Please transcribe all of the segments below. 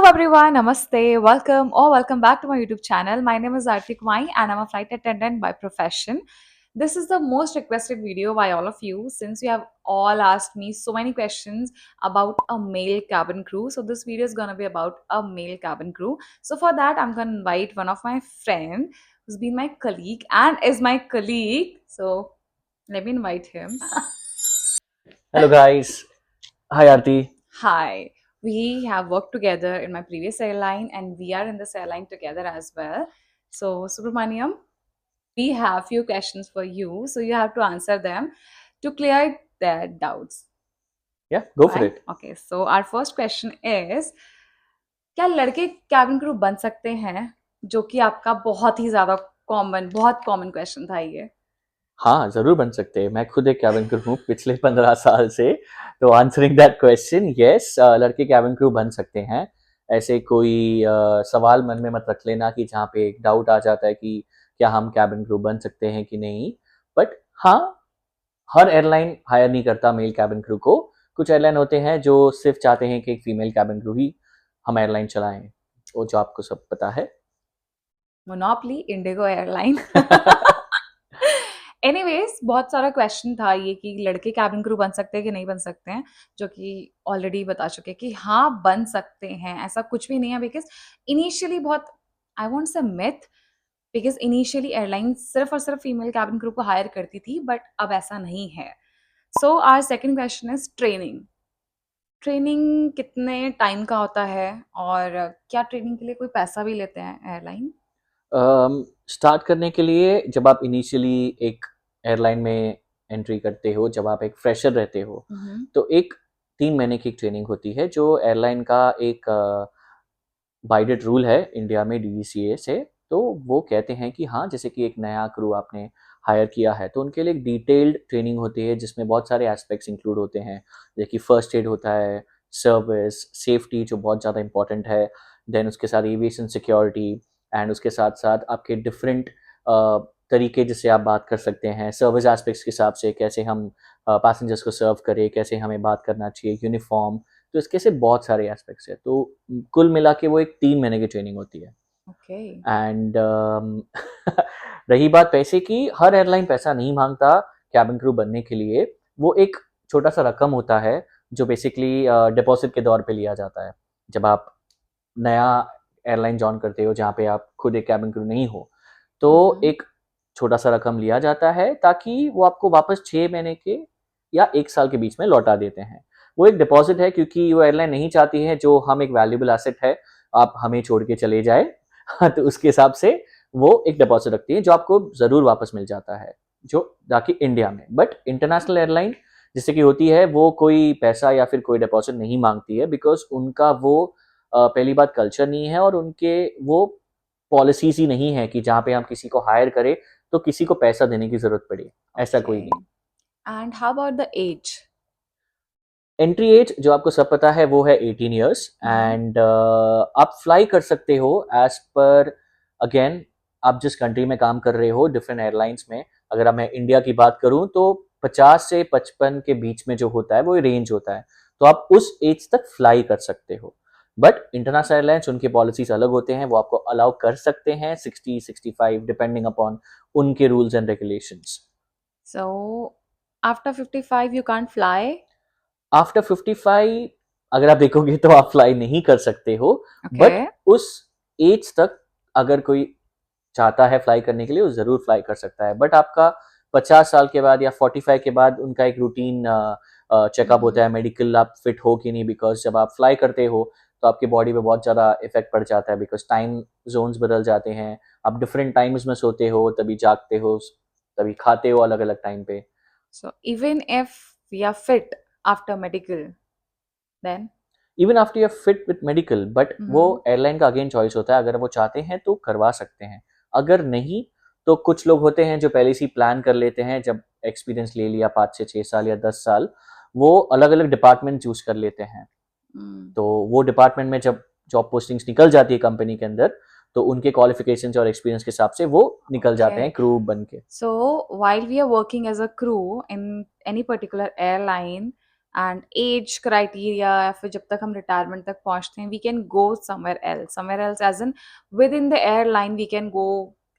everyone, namaste, welcome back to my YouTube channel. My name is Arti Kumai and I'm a flight attendant by profession. This is the most requested video by all of you since you have all asked me so many questions about a male cabin crew. So this video is gonna be about a male cabin crew. So for that, I'm gonna invite one of my friend who's been my colleague and is my colleague. So let me invite him. Hello guys. Hi Aarti. Hi. We have worked together in my previous airline and we are in this airline together as well. So, Subramaniam, we have few questions for you. So, you have to answer them to clear their doubts, Yeah, go for right? it. Okay. So, our first question is क्या लड़के cabin crew बन सकते हैं जो कि आपका बहुत ही ज्यादा बहुत कॉमन क्वेश्चन था ये. हाँ, ज़रूर बन सकते हैं। मैं खुद एक कैबिन क्रू हूँ पिछले 15 साल से। तो आंसरिंग दैट क्वेश्चन, यस, लड़के कैबिन क्रू बन सकते हैं। ऐसे कोई सवाल मन में मत रख लेना कि जहाँ पे एक डाउट आ जाता है कि क्या हम कैबिन क्रू बन सकते हैं कि नहीं। बट हाँ, हर एयरलाइन हायर नहीं करता मेल कैबिन क्रू को। कुछ एयरलाइन होते हैं जो सिर्फ चाहते हैं कि एक फीमेल कैबिन क्रू ही हम एयरलाइन चलाएं, वो जो आपको सब पता है। Monopoly Indigo airline. एनीवेज बहुत सारा क्वेश्चन था ये कि लड़के कैबिन क्रू बन सकते हैं कि नहीं बन सकते हैं, जो कि ऑलरेडी बता चुके हैं कि हाँ बन सकते हैं, ऐसा कुछ भी नहीं है. बिकॉज इनिशियली बहुत, I won't say myth, because initially airline सिर्फ और सिर्फ फीमेल कैबिन क्रू को हायर करती थी बट अब ऐसा नहीं है. So our second question is training. Training कितने टाइम का होता है और क्या ट्रेनिंग के लिए कोई पैसा भी लेते हैं एयरलाइन? स्टार्ट करने के लिए जब आप इनिशियली एक एयरलाइन में एंट्री करते हो, जब आप एक फ्रेशर रहते हो, तो एक 3 महीने की एक ट्रेनिंग होती है जो एयरलाइन का एक बाइडेड रूल है इंडिया में DGCA से। तो वो कहते हैं कि हाँ, जैसे कि एक नया क्रू आपने हायर किया है तो उनके लिए एक डिटेल्ड ट्रेनिंग होती है जिसमें बहुत सारे एस्पेक्ट्स इंक्लूड होते हैं, जैसे कि फर्स्ट एड होता है, सर्विस, सेफ्टी जो बहुत ज़्यादा इंपॉर्टेंट है, देन उसके साथ एविएशन सिक्योरिटी, एंड उसके साथ साथ आपके डिफरेंट तरीके जिससे आप बात कर सकते हैं सर्विस एस्पेक्ट्स के हिसाब से, कैसे हम पैसेंजर्स को सर्व करें, कैसे हमें बात करना चाहिए, यूनिफॉर्म। तो इसके से बहुत सारे एस्पेक्ट्स है। तो कुल मिला के वो एक 3 महीने की ट्रेनिंग होती है। ओके. एंड रही बात पैसे की, हर एयरलाइन पैसा नहीं मांगता कैबिन क्रू बनने के लिए। वो एक छोटा सा रकम होता है जो बेसिकली डिपॉजिट के दौर पे लिया जाता है जब आप नया एयरलाइन ज्वाइन करते हो जहाँ पे आप खुद एक कैबिन क्रू नहीं हो। तो एक छोटा सा रकम लिया जाता है ताकि वो आपको वापस 6 महीने के या 1 साल के बीच में लौटा देते हैं। वो एक डिपॉजिट है क्योंकि वो एयरलाइन नहीं चाहती है जो हम एक वैल्यूबल एसेट है आप हमें छोड़ के चले जाए। तो उसके हिसाब से वो एक डिपॉजिट रखती है जो आपको ज़रूर वापस मिल जाता है, जो ताकि इंडिया में। बट इंटरनेशनल एयरलाइन जैसे कि होती है वो कोई पैसा या फिर कोई डिपॉजिट नहीं मांगती है, बिकॉज उनका वो पहली बात कल्चर नहीं है और उनके वो पॉलिसीज ही नहीं है कि जहाँ पे हम किसी को हायर करें तो किसी को पैसा देने की जरूरत पड़े, ऐसा कोई नहीं। And how about the age? Entry age जो आपको सब पता है वो है 18 ईयर्स, एंड आप फ्लाई कर सकते हो एज पर, अगेन, आप जिस कंट्री में काम कर रहे हो डिफरेंट एयरलाइंस में। अगर अब मैं इंडिया की बात करूं तो 50 से 55 के बीच में जो होता है वो रेंज होता है, तो आप उस एज तक फ्लाई कर सकते हो। बट इंटरनेशनल एयरलाइंस उनके पॉलिसीज अलग होते हैं, वो आपको अलाउ कर सकते हैं 60-65 डिपेंडिंग अपॉन उनके rules and regulations. So after 55 you can't fly? After 55 अगर आप देखोगे तो आप फ्लाई नहीं कर सकते हो। But Okay. उस एज तक अगर कोई चाहता है फ्लाई करने के लिए वो जरूर फ्लाई कर सकता है। बट आपका 50 साल के बाद या 45 के बाद उनका एक रूटीन चेकअप होता है, मेडिकल आप फिट हो कि नहीं, बिकॉज जब आप फ्लाई करते हो तो आपकी बॉडी पे बहुत ज़्यादा इफेक्ट पड़ जाता है, बिकॉज टाइम जोन्स बदल जाते हैं। आप डिफरेंट टाइम्स में सोते हो, तभी जागते हो, तभी खाते हो अलग अलग टाइम पे। So even if we are fit after medical, then? Even after your fit with medical, but वो एयरलाइन का अगेन चॉइस होता है, अगर वो चाहते हैं तो करवा सकते हैं, अगर नहीं तो कुछ लोग होते हैं जो पहले से ही प्लान कर लेते हैं, जब एक्सपीरियंस ले लिया 5 से 6 साल या 10 साल, वो अलग अलग डिपार्टमेंट चूज कर लेते हैं। तो वो डिपार्टमेंट में जब जॉब पोस्टिंग्स निकल जाती है कंपनी के अंदर, तो उनके क्वालिफिकेशंस और एक्सपीरियंस के हिसाब से वो निकल जाते हैं क्रू बन के। So while we are working as a crew in any particular airline, and age criteria या फिर जब तक हम रिटायरमेंट तक पहुंचते हैं we can go somewhere else as in within the airline we can go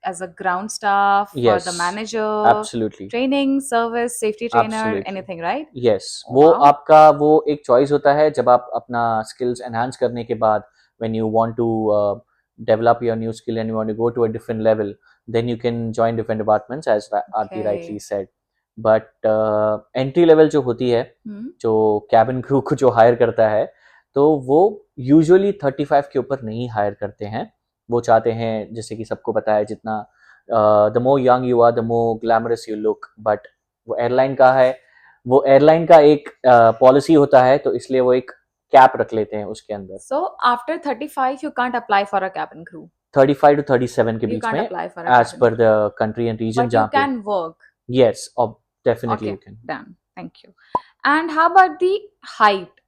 as a ground staff for the yes, manager absolutely, training service safety trainer absolutely. Anything right yes, वो wow आपका वो एक choice होता है जब आप अपना skills enhance करने के बाद when you want to develop your new skill and you want to go to a different level, then you can join different departments as Aarti rightly okay said. But entry level जो होती है, जो cabin crew को जो higher करता है, तो वो यूजुअली 35 के ऊपर नहीं हायर करते हैं। वो चाहते हैं, जैसे कि सबको पता है, जितना the more young you are the more glamorous you look, but वो एयरलाइन का है, वो एयरलाइन का एक पॉलिसी होता है, तो इसलिए वो एक कैप रख लेते हैं उसके अंदर। so after 35 you can't apply for a cabin crew 35 to 37 के you बीच can't में, apply for a as cabin पर crew the country and region but you जहाँ पे। can work यस, और definitely okay you can. done thank you and how about the height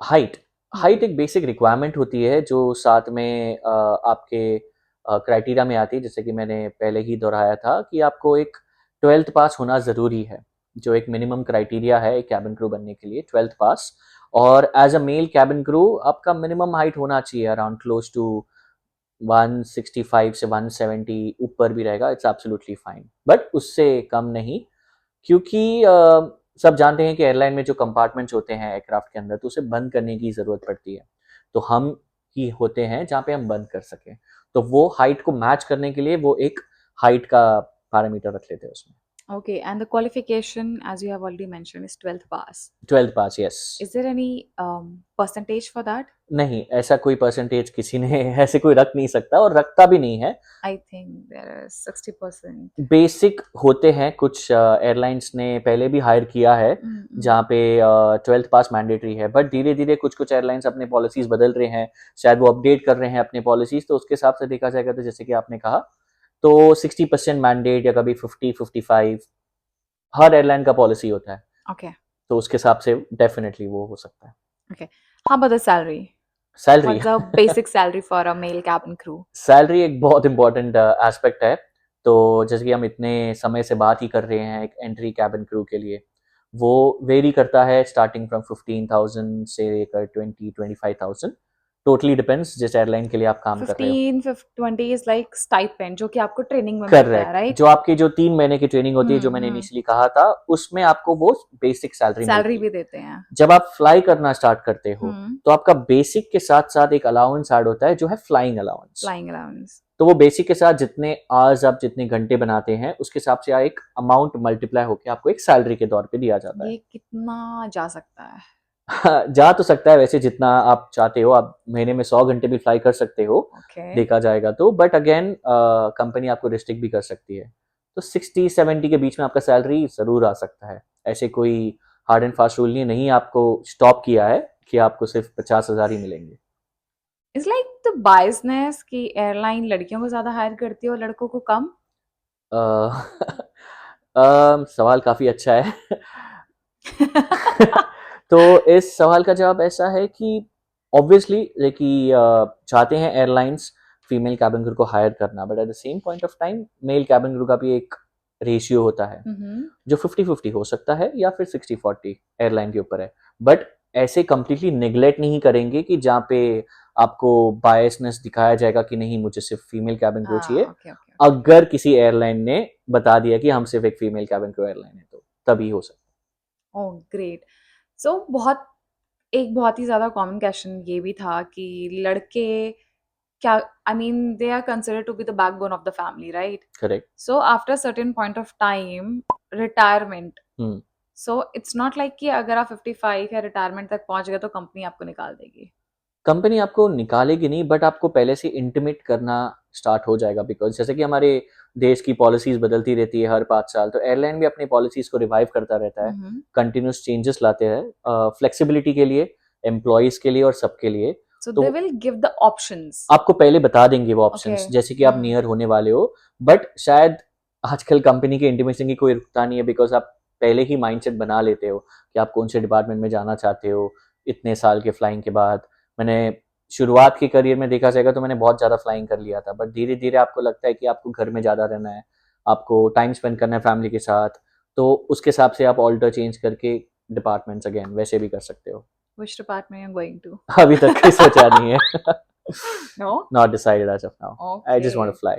height, height एक basic requirement होती है जो साथ में आपके क्राइटेरिया में आती है, जैसे कि मैंने पहले ही दोहराया था कि आपको एक 12th पास होना ज़रूरी है, जो एक मिनिमम क्राइटेरिया है एक कैबिन क्रू बनने के लिए, 12th पास। और as a male cabin crew आपका मिनिमम हाइट होना चाहिए अराउंड क्लोज टू 165 से 170, ऊपर भी रहेगा इट्स एब्सोल्युटली फाइन, बट उससे कम नहीं, क्योंकि सब जानते हैं कि एयरलाइन में जो कंपार्टमेंट्स होते हैं एयरक्राफ्ट के अंदर, तो उसे बंद करने की ज़रूरत पड़ती है, तो हम ही होते हैं जहाँ पे हम बंद कर सकें, तो वो हाइट को मैच करने के लिए वो एक हाइट का पैरामीटर रख लेते हैं उसमें। okay and the qualification as you have already mentioned is 12th pass 12th pass, yes. is there any percentage for that नहीं, ऐसा कोई परसेंटेज किसी ने ऐसे कोई रख नहीं सकता और रखता भी नहीं है। I think there is 60% basic होते हैं, कुछ एयरलाइंस ने पहले भी हायर किया है जहाँ पे 12th पास मैंडेटरी है, बट धीरे धीरे कुछ कुछ एयरलाइंस अपने पॉलिसीज बदल रहे हैं, शायद वो अपडेट कर रहे हैं अपने पॉलिसीज, तो उसके हिसाब से देखा जाएगा तो जैसे कि आपने कहा, तो 60% मैंडेट या कभी 50-55 हर एयरलाइन का पॉलिसी होता है, okay तो उसके हिसाब से डेफिनेटली वो हो सकता है। okay how about the salary salary what's the basic salary for a male cabin crew salary एक बहुत इंपॉर्टेंट एस्पेक्ट है, तो जैसे कि हम इतने समय से बात ही कर रहे हैं एक एंट्री कैबिन क्रू के लिए, वो वेरी करता है स्टार्टिंग फ्रॉम 15,000 से लेकर 20-25,000, टोटली डिपेंड्स जिस एयरलाइन के लिए आप काम कर रहे हो। 20 is like stipend जो कि आपको ट्रेनिंग में मिलता है करेक्ट, राइट जो आपकी जो 3 महीने की ट्रेनिंग होती है, जो मैंने इनिशियली कहा था, उसमें आपको वो बेसिक सैलरी सैलरी मिलती है। भी देते हैं जब आप फ्लाई करना स्टार्ट करते हो, तो आपका बेसिक के साथ साथ एक अलाउंस ऐड होता है जो है फ्लाइंग अलाउंस। फ्लाइंग अलाउंस तो वो बेसिक के साथ जितने आवर्स आप जितने घंटे बनाते हैं, उसके हिसाब से एक अमाउंट मल्टीप्लाई होकर आपको एक सैलरी के तौर पे दिया जाता है। ये कितना जा सकता है हाँ, जा तो सकता है वैसे जितना आप चाहते हो, आप महीने में 100 घंटे भी फ्लाई कर सकते हो, okay देखा जाएगा तो, बट अगेन कंपनी आपको रिस्ट्रिक्ट भी कर सकती है, तो 60-70 के बीच में आपका सैलरी जरूर आ सकता है। ऐसे कोई हार्ड एंड फास्ट रूल नहीं आपको स्टॉप किया है कि आपको सिर्फ 50,000 ही मिलेंगे। इट्स लाइक द बायसनेस कि एयरलाइन लड़कियों को ज्यादा हायर करती है और लड़कों को कम सवाल काफी अच्छा है। तो इस सवाल का जवाब ऐसा है कि ऑब्वियसली कि चाहते हैं एयरलाइंस फीमेल कैबिन क्रू को हायर करना, but at the same point of time male cabin crew का भी एक रेशियो होता है जो 50-50 हो सकता है या फिर 60-40, एयरलाइन के ऊपर है, बट ऐसे कंप्लीटली निगलेक्ट नहीं करेंगे कि जहाँ पे आपको बायसनेस दिखाया जाएगा कि नहीं मुझे सिर्फ फीमेल कैबिन क्रू चाहिए। ओके ओके अगर किसी एयरलाइन ने बता दिया कि हम सिर्फ एक फीमेल कैबिन क्रू एयरलाइन है, तो तभी हो सकता ओह ग्रेट सो बहुत ही ज्यादा कॉमन क्वेश्चन ये भी था कि लड़के क्या I mean they are considered to be the backbone of the family right है। Correct. So after certain point of time retirement so it's not like कि अगर आप 55 या रिटायरमेंट तक पहुंच गए तो कंपनी आपको निकाल देगी कंपनी आपको निकालेगी नहीं, बट आपको पहले से इंटीमेट करना स्टार्ट हो जाएगा, बिकॉज जैसे कि हमारे देश की पॉलिसीज बदलती रहती है हर 5 साल, तो एयरलाइन भी अपनी पॉलिसीज को रिवाइव करता रहता है, कंटिन्यूस चेंजेस लाते हैं फ्लेक्सिबिलिटी के लिए, एम्प्लॉयज के लिए और सबके लिए। so तो they will give the options आपको पहले बता देंगे वो ऑप्शंस, Okay. जैसे कि आप नियर होने वाले हो, बट शायद आजकल कंपनी के इंटीमेशन की कोई रुकता नहीं है, बिकॉज आप पहले ही माइंडसेट बना लेते हो कि आप कौन से डिपार्टमेंट में जाना चाहते हो इतने साल के फ्लाइंग के बाद। मैंने शुरुआत के करियर में देखा जाएगा तो मैंने बहुत ज़्यादा फ्लाइंग कर लिया था, बट धीरे धीरे आपको लगता है कि आपको घर में ज़्यादा रहना है, आपको टाइम स्पेंड करना है फैमिली के साथ, तो उसके हिसाब से आप ऑल्टर चेंज करके डिपार्टमेंट्स अगेन वैसे भी कर सकते हो। Which department you're going to? अभी तक कोई सोचा नहीं है। No? Not decided as of now. I just want Okay. to fly.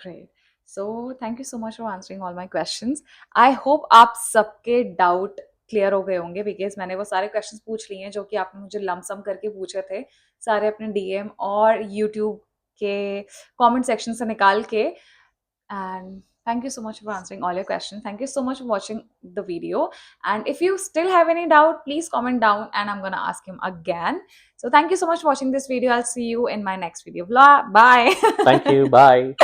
Great. So thank you so much for answering all my questions. I hope आप सबके डाउट क्लियर हो गए होंगे, बिकॉज मैंने वो सारे क्वेश्चंस पूछ लिए हैं जो कि आपने मुझे लमसम करके पूछे थे, सारे अपने डीएम और यूट्यूब के कमेंट सेक्शन से निकाल के। And thank you so much for answering all your questions. Thank you so much for watching the video. And if you still have any doubt, please comment down and I'm gonna ask him again. So thank you so much for watching this video. I'll see you in my next video. Bye. Thank you. Bye.